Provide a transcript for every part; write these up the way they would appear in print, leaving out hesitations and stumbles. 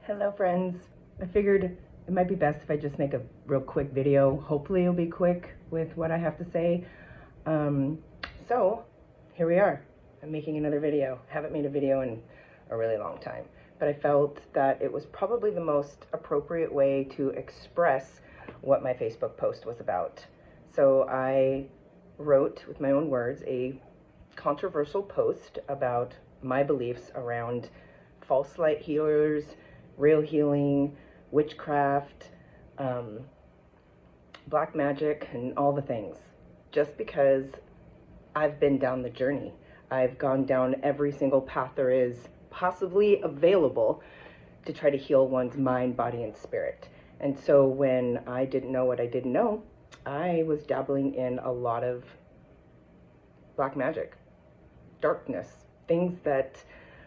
Hello friends. I figured it might be best if I just make a real quick video. Hopefully it'll be quick with what I have to say. So here we are. I'm making another video. Haven't made a video in a really long time, but I felt that it was probably the most appropriate way to express what my Facebook post was about. So I wrote, with my own words, a controversial post about my beliefs around false light healers, real healing, witchcraft, black magic, and all the things. Just because I've been down the journey. I've gone down every single path there is possibly available to try to heal one's mind, body, and spirit. And so when I didn't know what I didn't know, I was dabbling in a lot of black magic, darkness, things that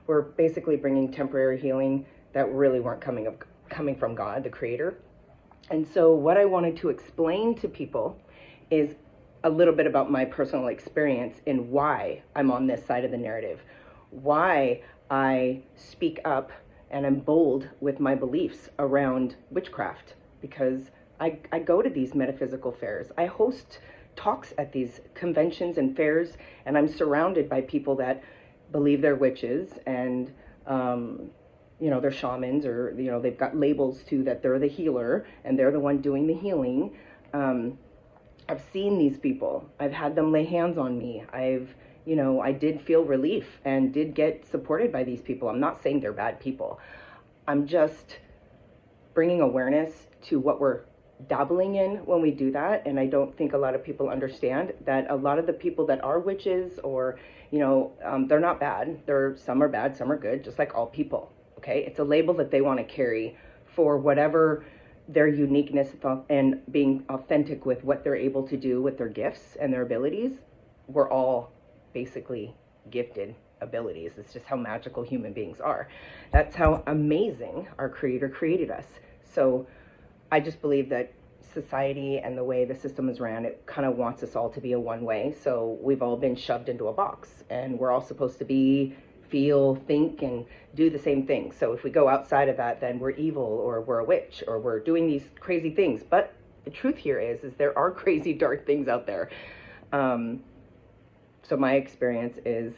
were basically bringing temporary healing that really weren't coming from God, the Creator. And so what I wanted to explain to people is a little bit about my personal experience and why I'm on this side of the narrative, why I speak up and I'm bold with my beliefs around witchcraft, because I go to these metaphysical fairs. I host talks at these conventions and fairs, and I'm surrounded by people that believe they're witches and they're shamans, or they've got labels too that they're the healer and they're the one doing the healing. I've seen these people. I've had them lay hands on me. I did feel relief and did get supported by these people. I'm not saying they're bad people. I'm just bringing awareness to what we're dabbling in when we do that. And I don't think a lot of people understand that a lot of the people that are witches or, they're not bad. Some are bad, some are good, just like all people. Okay, it's a label that they want to carry for whatever their uniqueness and being authentic with what they're able to do with their gifts and their abilities. We're all basically gifted abilities. It's just how magical human beings are. That's how amazing our Creator created us. So I just believe that society and the way the system is ran, it kind of wants us all to be a one way. So we've all been shoved into a box, and we're all supposed to be, feel, think, and do the same thing. So if we go outside of that, then we're evil, or we're a witch, or we're doing these crazy things. But the truth here is there are crazy, dark things out there. So my experience is,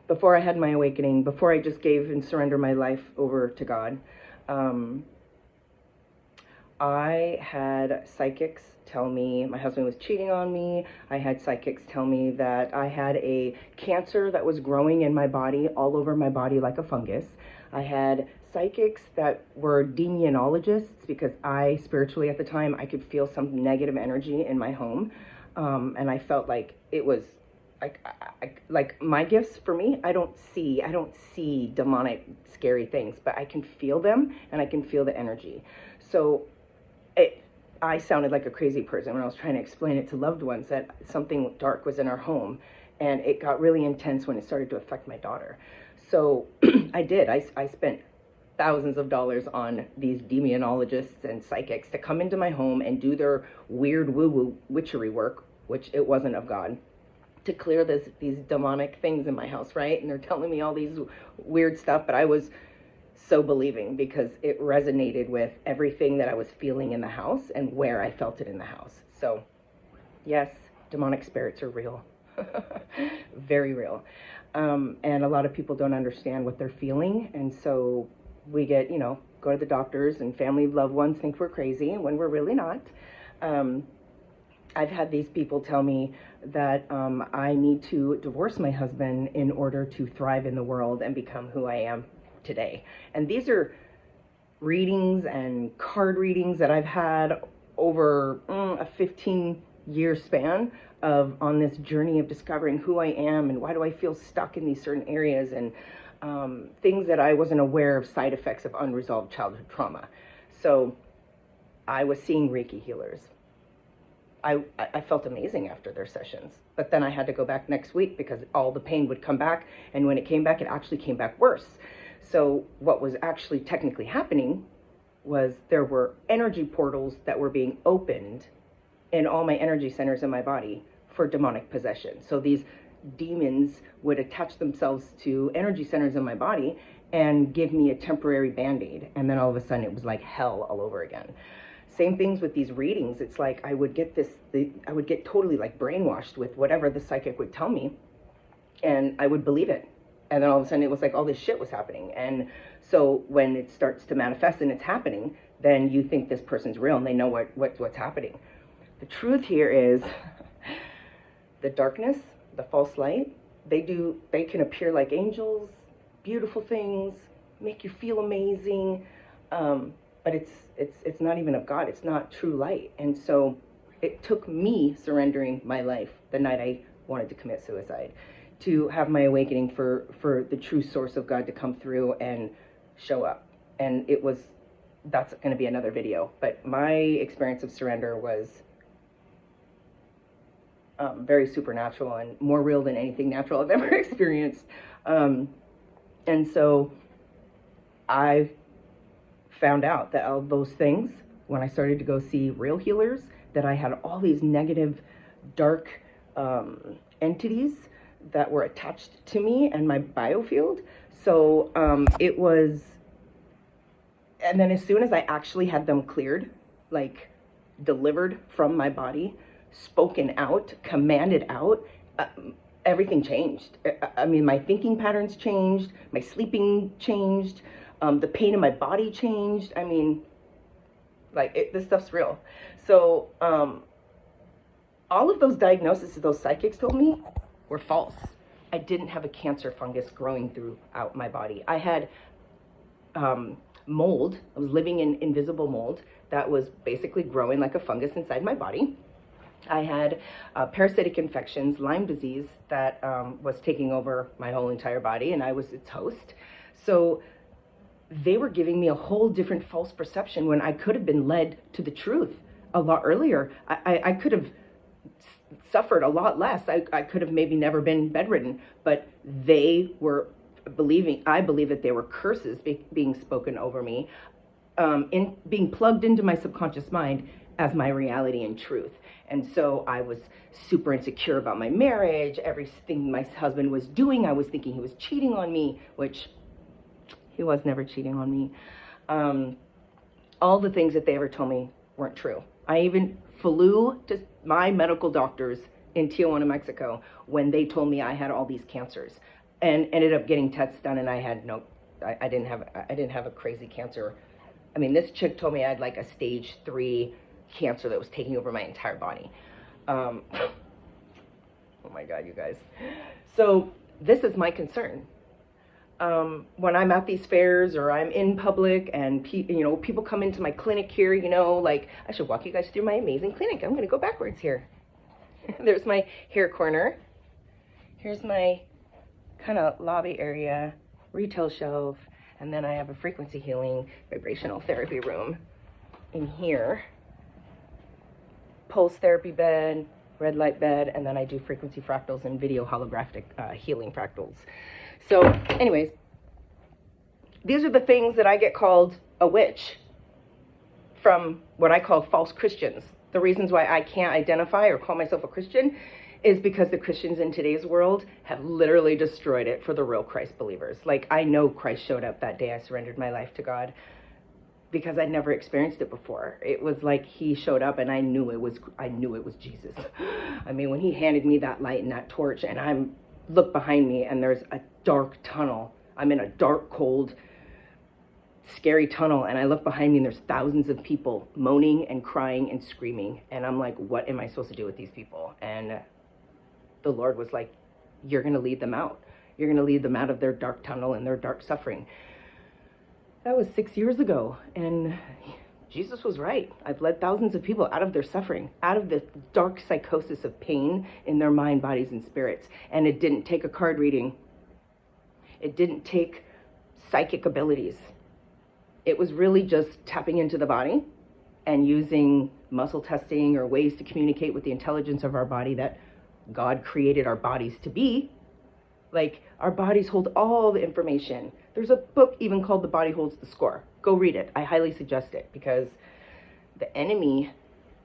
before I had my awakening, before I just gave and surrendered my life over to God, I had psychics tell me my husband was cheating on me. I had psychics tell me that I had a cancer that was growing in my body, all over my body like a fungus. I had psychics that were demonologists, because spiritually at the time, I could feel some negative energy in my home. And I felt like it was like my gifts for me, I don't see demonic, scary things, but I can feel them and I can feel the energy. So I sounded like a crazy person when I was trying to explain it to loved ones that something dark was in our home, and it got really intense when it started to affect my daughter. So I spent thousands of dollars on these demonologists and psychics to come into my home and do their weird woo-woo witchery work, which it wasn't of God, to clear these demonic things in my house, right? And they're telling me all these weird stuff, but I was so believing, because it resonated with everything that I was feeling in the house and where I felt it in the house. So yes, demonic spirits are real. Very real. And a lot of people don't understand what they're feeling. And so we get, go to the doctors, and family, loved ones think we're crazy when we're really not. I've had these people tell me that I need to divorce my husband in order to thrive in the world and become who I am today. And these are readings and card readings that I've had over a 15-year span on this journey of discovering who I am and why do I feel stuck in these certain areas, and things that I wasn't aware of, side effects of unresolved childhood trauma. So I was seeing Reiki healers. I felt amazing after their sessions, but then I had to go back next week because all the pain would come back, and when it came back, it actually came back worse. So what was actually technically happening was there were energy portals that were being opened in all my energy centers in my body for demonic possession. So these demons would attach themselves to energy centers in my body and give me a temporary Band-Aid. And then all of a sudden it was like hell all over again. Same things with these readings. It's like I would get I would get totally like brainwashed with whatever the psychic would tell me, and I would believe it. And then all of a sudden it was like all this shit was happening. And so when it starts to manifest and it's happening, then you think this person's real and they know what's happening. The truth here is the darkness, the false light, they can appear like angels, beautiful things, make you feel amazing, but it's not even of God. It's not true light. And so it took me surrendering my life the night I wanted to commit suicide to have my awakening for the true source of God to come through and show up. And that's going to be another video. But my experience of surrender was very supernatural and more real than anything natural I've ever experienced. And so I found out that all those things, when I started to go see real healers, that I had all these negative, dark entities that were attached to me and my biofield. So it was, and then as soon as I actually had them cleared, like delivered from my body, spoken out, commanded out, everything changed. I mean, my thinking patterns changed, my sleeping changed, the pain in my body changed. I mean, like this stuff's real. So all of those diagnoses those psychics told me were false. I didn't have a cancer fungus growing throughout my body. I had mold. I was living in invisible mold that was basically growing like a fungus inside my body. I had parasitic infections, Lyme disease, that was taking over my whole entire body, and I was its host. So they were giving me a whole different false perception when I could have been led to the truth a lot earlier. I could have suffered a lot less. I could have maybe never been bedridden, but they were believing, I believe that they were curses being spoken over me, being plugged into my subconscious mind as my reality and truth. And so I was super insecure about my marriage, everything my husband was doing. I was thinking he was cheating on me, which he was never cheating on me. All the things that they ever told me weren't true. I even flew to my medical doctors in Tijuana, Mexico, when they told me I had all these cancers, and ended up getting tests done, and I had I didn't have a crazy cancer. I mean, this chick told me I had like a stage 3 cancer that was taking over my entire body. Oh my God, you guys. So this is my concern. When I'm at these fairs or I'm in public and people come into my clinic here, like I should walk you guys through my amazing clinic. I'm going to go backwards here. There's my hair corner. Here's my kind of lobby area, retail shelf, and then I have a frequency healing vibrational therapy room in here. Pulse therapy bed, red light bed, and then I do frequency fractals and video holographic healing fractals. So anyways, these are the things that I get called a witch from what I call false Christians. The reasons why I can't identify or call myself a Christian is because the Christians in today's world have literally destroyed it for the real Christ believers. Like, I know Christ showed up that day I surrendered my life to God, because I'd never experienced it before. It was like he showed up and I knew it was Jesus. I mean, when he handed me that light and that torch, and I look behind me and there's a dark tunnel. I'm in a dark, cold, scary tunnel, and I look behind me and there's thousands of people moaning and crying and screaming. And I'm like, what am I supposed to do with these people? And the Lord was like, you're going to lead them out. You're going to lead them out of their dark tunnel and their dark suffering. That was 6 years ago, and Jesus was right. I've led thousands of people out of their suffering, out of the dark psychosis of pain in their mind, bodies, and spirits. And it didn't take a card reading. It didn't take psychic abilities. It was really just tapping into the body and using muscle testing or ways to communicate with the intelligence of our body that God created our bodies to be. Like, our bodies hold all the information. There's a book even called The Body Holds the Score. Go read it. I highly suggest it, because the enemy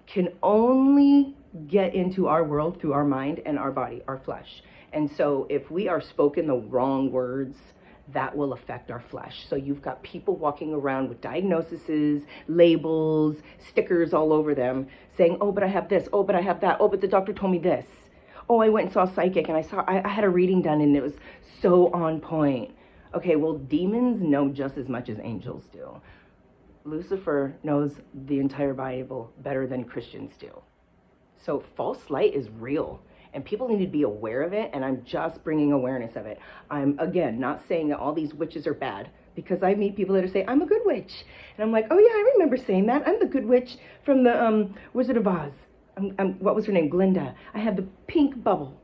can only get into our world through our mind and our body, our flesh. And so if we are spoken the wrong words, that will affect our flesh. So you've got people walking around with diagnoses, labels, stickers all over them saying, oh, but I have this, oh, but I have that, oh, but the doctor told me this. Oh, I went and saw a psychic and I had a reading done and it was so on point. Okay, well, demons know just as much as angels do. Lucifer knows the entire Bible better than Christians do. So false light is real, and people need to be aware of it, and I'm just bringing awareness of it. I'm, again, not saying that all these witches are bad, because I meet people that are saying, I'm a good witch. And I'm like, oh yeah, I remember saying that. I'm the good witch from the Wizard of Oz. What was her name? Glinda. I have the pink bubble.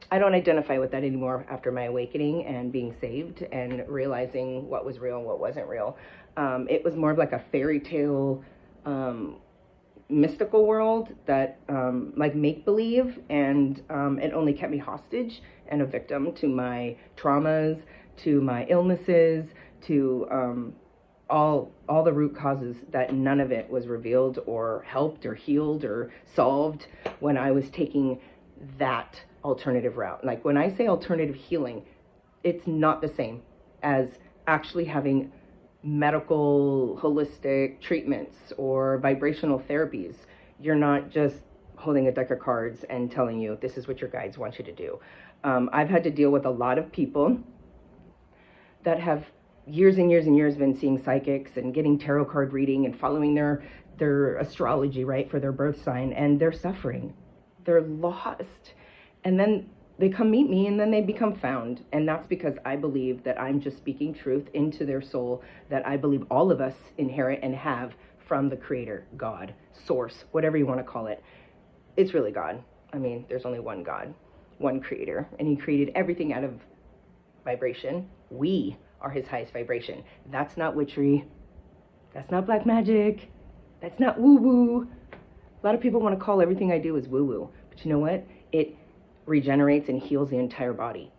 I don't identify with that anymore after my awakening and being saved and realizing what was real and what wasn't real. It was more of like a fairy tale, mystical world that like make-believe, and it only kept me hostage and a victim to my traumas, to my illnesses, to all the root causes, that none of it was revealed or helped or healed or solved when I was taking that alternative route. Like when I say alternative healing, it's not the same as actually having medical holistic treatments or vibrational therapies. You're not just holding a deck of cards and telling you this is what your guides want you to do. I've had to deal with a lot of people that have years and years and years been seeing psychics and getting tarot card reading and following their astrology, right, for their birth sign, and they're suffering. They're lost. And then they come meet me and then they become found. And that's because I believe that I'm just speaking truth into their soul that I believe all of us inherit and have from the Creator, God, Source, whatever you want to call it. It's really God. I mean, there's only one God, one Creator, and He created everything out of vibration. We are His highest vibration. That's not witchery. That's not black magic. That's not woo-woo. A lot of people want to call everything I do as woo-woo. But you know what? It regenerates and heals the entire body.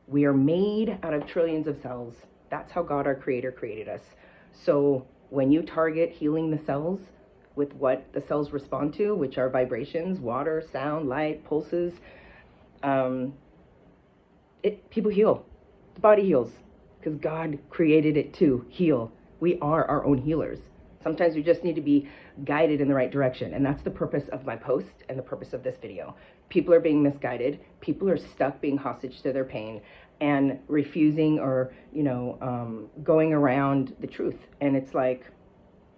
We are made out of trillions of cells. That's how God, our Creator, created us. So when you target healing the cells with what the cells respond to, which are vibrations, water, sound, light, pulses, people heal. The body heals because God created it to heal. We are our own healers. Sometimes we just need to be guided in the right direction. And that's the purpose of my post and the purpose of this video. People are being misguided. People are stuck being hostage to their pain and refusing or, going around the truth. And it's like,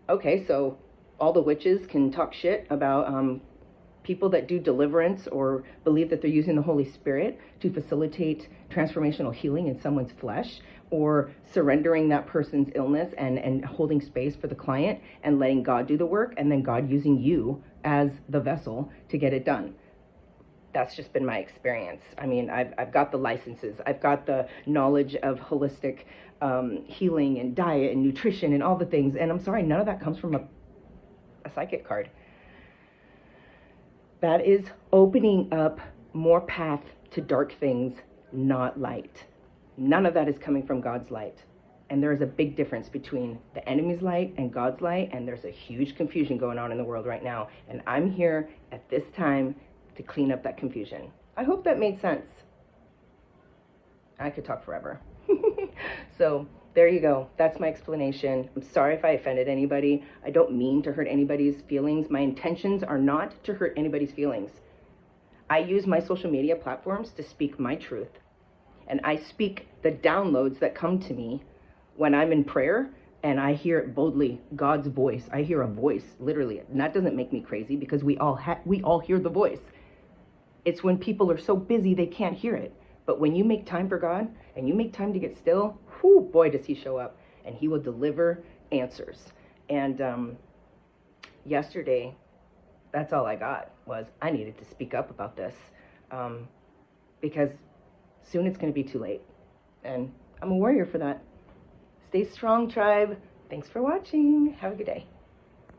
okay, so all the witches can talk shit about people that do deliverance or believe that they're using the Holy Spirit to facilitate transformational healing in someone's flesh, or surrendering that person's illness and holding space for the client and letting God do the work, and then God using you as the vessel to get it done. That's just been my experience. I mean, I've got the licenses. I've got the knowledge of holistic healing and diet and nutrition and all the things. And I'm sorry, none of that comes from a psychic card. That is opening up more path to dark things, not light. None of that is coming from God's light. And there is a big difference between the enemy's light and God's light, and there's a huge confusion going on in the world right now. And I'm here at this time to clean up that confusion. I hope that made sense. I could talk forever. So there you go. That's my explanation. I'm sorry if I offended anybody. I don't mean to hurt anybody's feelings. My intentions are not to hurt anybody's feelings. I use my social media platforms to speak my truth. And I speak the downloads that come to me when I'm in prayer and I hear it boldly, God's voice. I hear a voice, literally. And that doesn't make me crazy because we all hear the voice. It's when people are so busy they can't hear it. But when you make time for God and you make time to get still, whoo, boy, does He show up, and He will deliver answers. And yesterday, that's all I got was I needed to speak up about this because soon it's going to be too late. And I'm a warrior for that. Stay strong, tribe. Thanks for watching. Have a good day.